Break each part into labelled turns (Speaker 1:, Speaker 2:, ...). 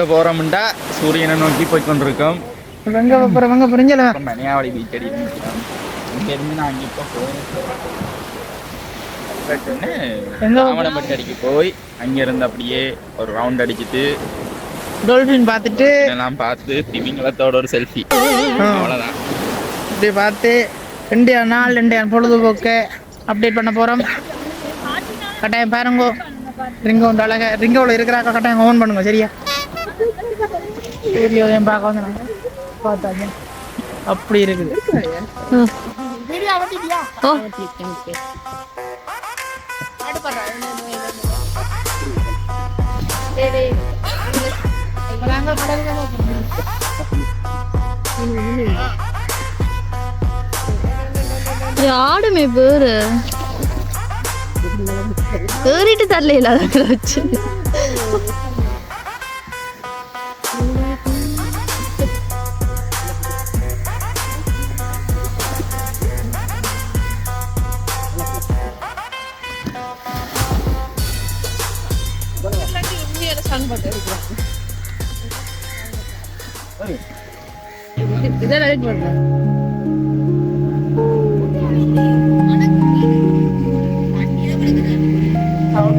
Speaker 1: போறோம்டா சூரியனை நோக்கி போய் கொண்டிருக்கோம். மணியாவளி பீச் அடி இங்க இருந்து நான் அங்கே இப்போ ராமனம்பட்டி போய் அங்க இருந்து அப்படியே ஒரு ரவுண்ட் அடிச்சுட்டு
Speaker 2: டால்பின் பார்த்துட்டு
Speaker 1: எல்லாம் பார்த்து திமிங்கலத்தோட ஒரு செல்ஃபி, அவ்வளோதான்.
Speaker 2: இப்படி பார்த்து 2 நாள் 2 பொழுதுபோக்கு அப்டேட் பண்ண போகிறோம். கட்டாயம் பாருங்க. ரிங்கோ அழகா ரிங்கோவில் இருக்கிறாக்க கட்டாயம் ஓன் பண்ணுங்க. சரியா சூரியோதயம் பார்க்க வந்து நாங்கள் பார்த்தாங்க. அப்படி இருக்குது.
Speaker 3: ஆடுமே பேரு ஏறிட்டு தரல வச்சு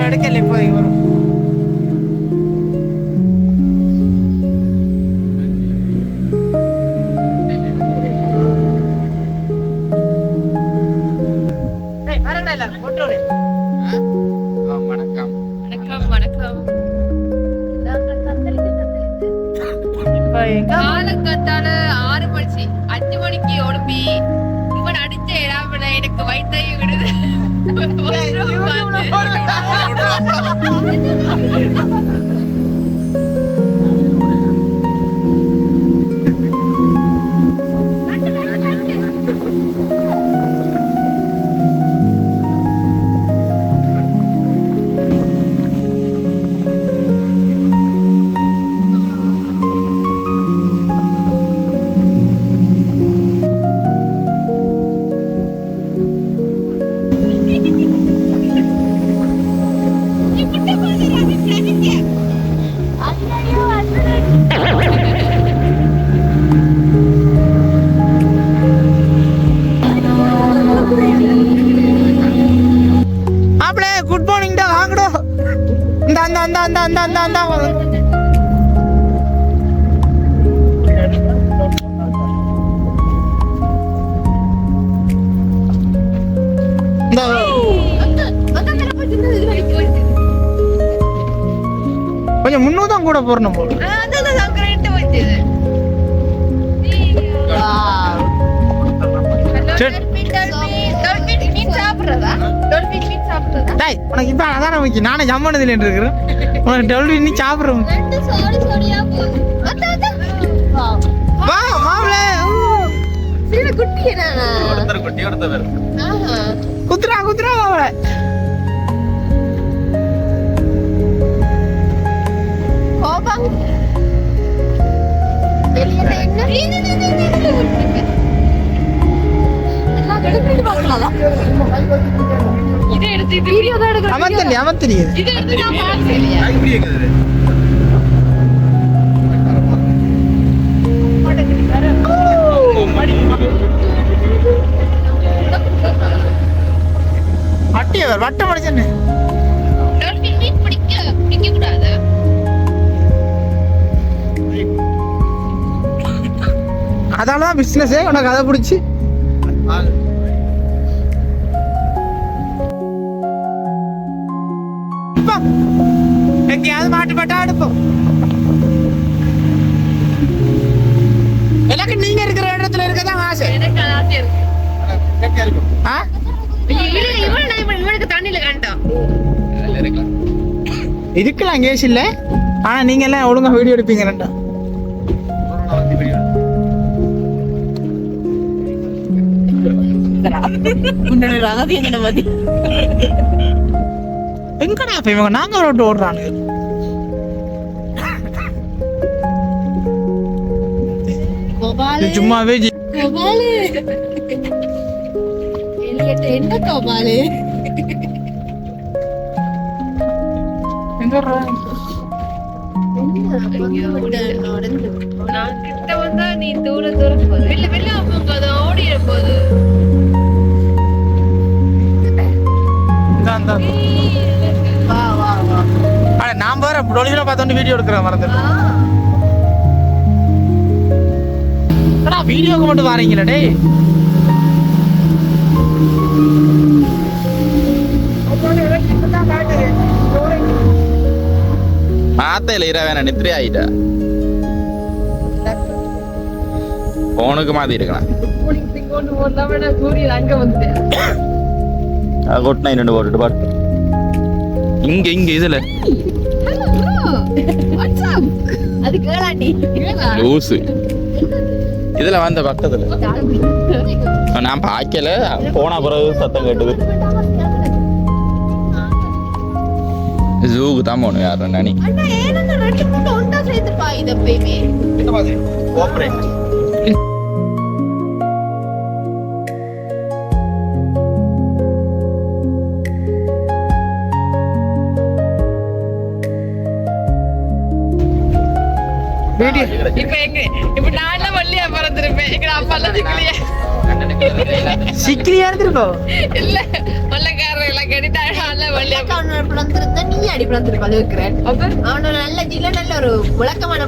Speaker 2: எடுக்கல இப்போ வரும்.
Speaker 1: வணக்கம்
Speaker 3: வணக்கம் வணக்கம். காலங்காத்தால 6 மணி 5 மணிக்கு ஒழுப்பி இவன் அடிச்ச இடாமல எனக்கு வயிற்றையை விடுது.
Speaker 2: குட் மார்னிங் டா வாங்கடா. இந்த கொஞ்சம் முன்னூதான் கூட போறணும் போல. உனக்கு இப்ப அதான் நமக்கு நானே ஜம்மனதுல இருக்கிறேன். உனக்கு டெலிவரி நீ சாப்பிடுறோம். வா மாவுளே
Speaker 1: ஒருத்தர் குட்டி ஒருத்தர்
Speaker 2: குத்துரா குத்துரா மாவுளே. அட்டியவர் வட்டம் அடிச்சேன்னு அதாலதான் பிசினஸே உனக்கு அதை பிடிச்சி. எங்கேயாவது மாட்டு பட்டா எடுப்போம். எனக்கு நீங்க இருக்கிற இடத்துல இருக்கதான் ஆசை. இருக்கலாம் கேஸ் இல்ல. ஆனா நீங்க எல்லாம் ஒழுங்கா வீடியோ எடுப்பீங்க. ரெண்டா எங்கடா இவங்க நாங்க ரோட்டு ஓடுறாங்க. இது சும்மாவே
Speaker 3: என்ன கோபாலு நான் கிட்ட வந்தா நீ தூர தூரம் போது வெளில வெளில போது ஓடிட போது வா வா வா
Speaker 2: நான் வேற டொலிவில பார்த்து வீடியோ எடுக்கிறேன் மறந்துட்டேன் வீடியோக்கு மட்டும் வாரீங்களா டேய்
Speaker 1: மாத்தையில இரவேன நித்திரை ஆயிட்டா போனுக்கு மாதிரி இருக்கலாம்
Speaker 3: அங்க வந்து
Speaker 1: கொட்டினா 2 போட்டுட்டு பாட்டு இங்க இங்க இதுல
Speaker 3: அது கேளாண்டி
Speaker 1: லூசு இதுல வந்த பக்கத்துல நான் பாக்கல போன பிறகு சத்தம் கேட்டது ஜூக்கு தான் போகணும் யாரும் நானி
Speaker 3: இப்ப நான் வள்ளியா பிறந்திருப்பேன் எங்க அப்பா எல்லாம்
Speaker 2: சிக்கிலியா இருந்திருக்கோம்
Speaker 3: இல்ல வள்ளக்காரர் எல்லாம் கடித்தாழ வள்ளியா பிறந்திருந்தா நீ அடி பிறந்திருப்ப அது வைக்கிறேன் அவனோட நல்ல ஜில்ல நல்ல ஒரு விளக்கமான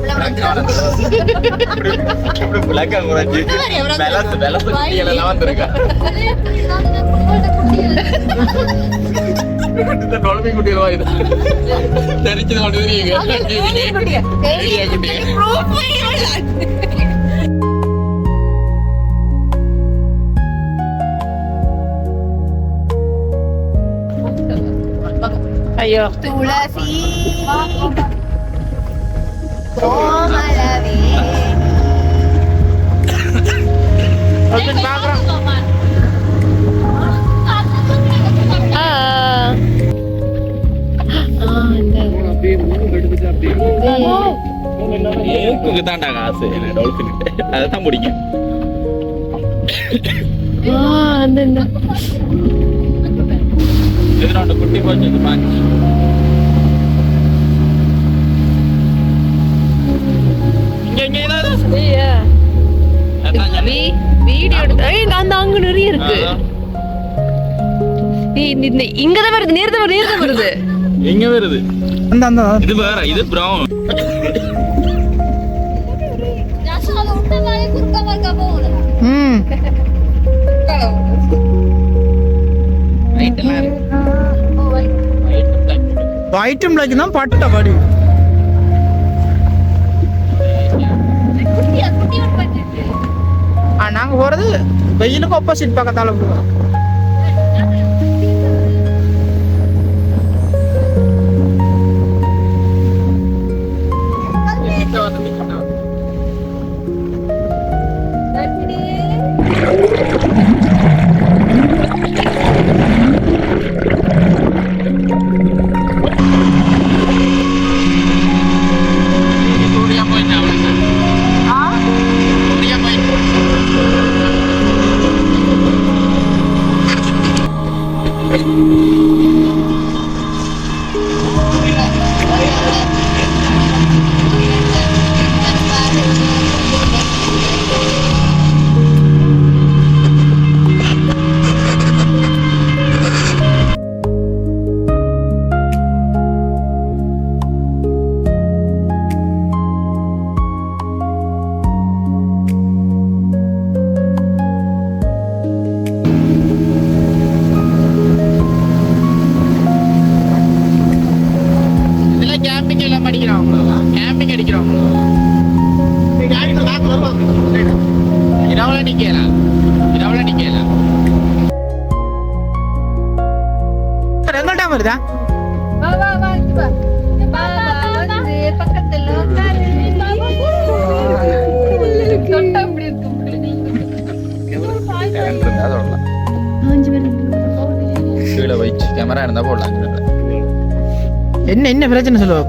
Speaker 2: ஐயோ
Speaker 3: துளசி கோமலவே
Speaker 2: பாக்குறோம்
Speaker 1: தாண்டா காசு டால்பின் அதான் பிடிக்கும் எதிராண்ட குட்டி போச்சு பாஞ்சு
Speaker 3: வீடியோ எடுத்து அந்த அங்க நிறைய இருக்கு இங்கதான் வருது நேர்தான் வருது
Speaker 1: எங்க வருது
Speaker 2: அந்த அந்த
Speaker 1: இது வேற இது பிரவுன்
Speaker 2: ஒயிட்டும் பிளாக் தான் பட்ட பாடி நாங்க போறது வெயிலுக்கு ஆப்போசிட் பக்கத்தால போவோம் வருதா
Speaker 1: கீழே வச்சு கேமரா இருந்தா போடலாம்
Speaker 2: என்ன என்ன பிரச்சனை சொல்லுவோம்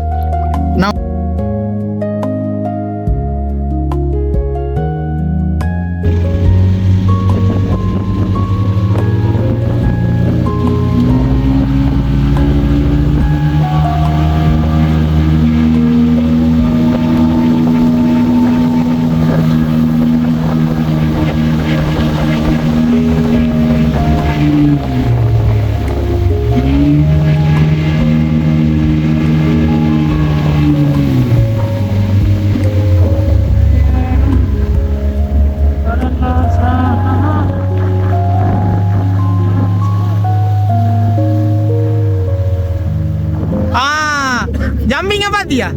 Speaker 2: பாத்தியா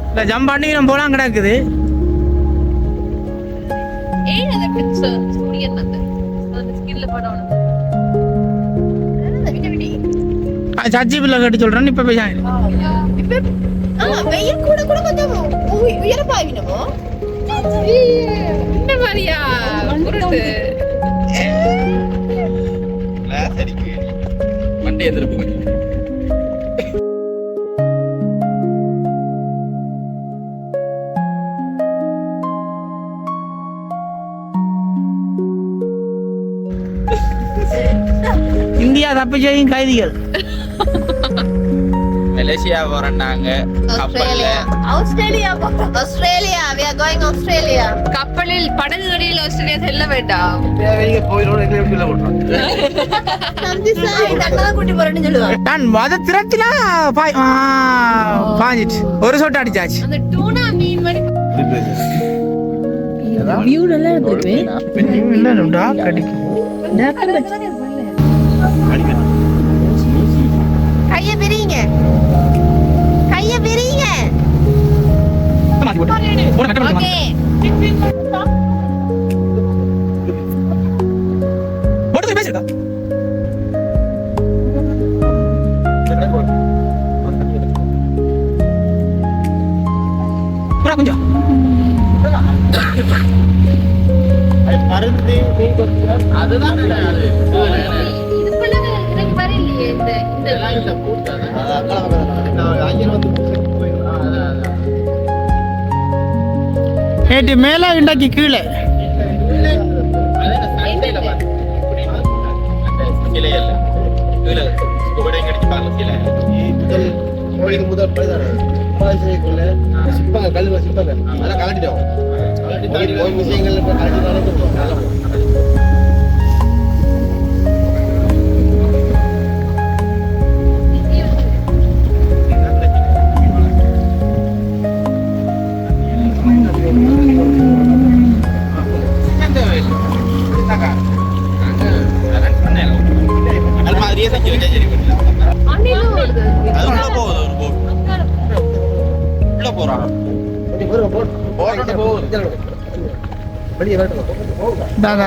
Speaker 2: இல்ல ஜம்ப் பண்ணி நம்ம போலாம் கிடக்குது
Speaker 3: ஏன் அதை பிடிச்ச சூரியன் வந்து அந்த ஸ்கில்ல படம்
Speaker 2: சச்சி பிள்ளை கேட்டு சொல்றேன் இப்ப போய்
Speaker 3: வெயில் கூட கூட கொஞ்சம் உயரப்பாவினமோ இந்த மாதிரியா உருட்டு
Speaker 1: மண்டே எதிர்ப்பு
Speaker 2: இந்தியா தப்பி செய்யும் கைதிகள்
Speaker 1: மலேசியா போறாங்க கப்பல்ல
Speaker 3: Australia Australia we are going Australia கப்பலில் படகுகளில் ஆஸ்திரேலியா செல்ல வேண்டாம் நந்தி சாய் தன்னல கூட்டி போறேன்னு சொல்லுவாங்க
Speaker 2: நான் வத திரத்தினா பாஞ்சிட்டு ஒரு சொட்டு அடிச்சாச்சு
Speaker 3: அந்த டூனா மீன் மாதிரி
Speaker 2: வியூ நல்லா இருக்கு இல்ல டாக் அடிக்கும்
Speaker 3: கைய விரிங்க கைய விரிங்க ஓகே
Speaker 2: போடு பேசுடா புரா கொஞ்சம்
Speaker 1: அதுதான்
Speaker 3: இதுக்குள்ள எனக்கு வரலையே இந்த
Speaker 2: நேற்று மேல இண்டாக்கி கீழே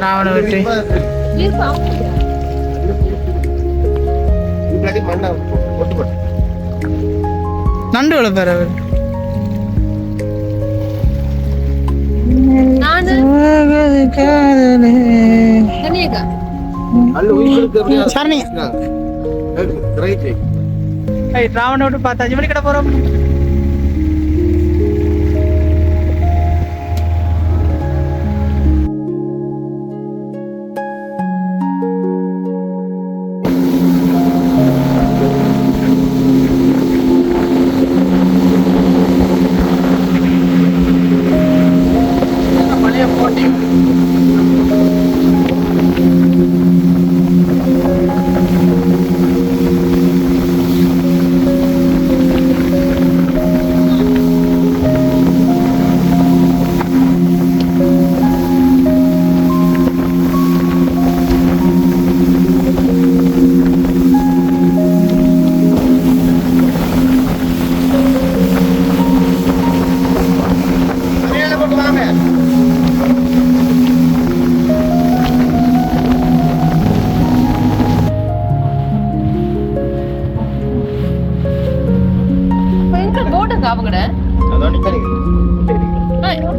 Speaker 2: ராவண வெற்றி நண்டு வளர்ப்பாரு அவர் சரணி ராவண விட்டு பார்த்தாச்சு மணி கடை போறோம்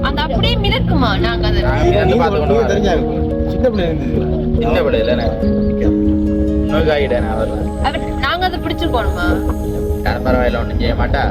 Speaker 2: அந்த அப்படியே மிதக்குமா நாங்க நாங்க அதை பிடிச்சிருக்கோமா
Speaker 1: பரவாயில்ல ஒண்ணும் செய்ய மாட்டா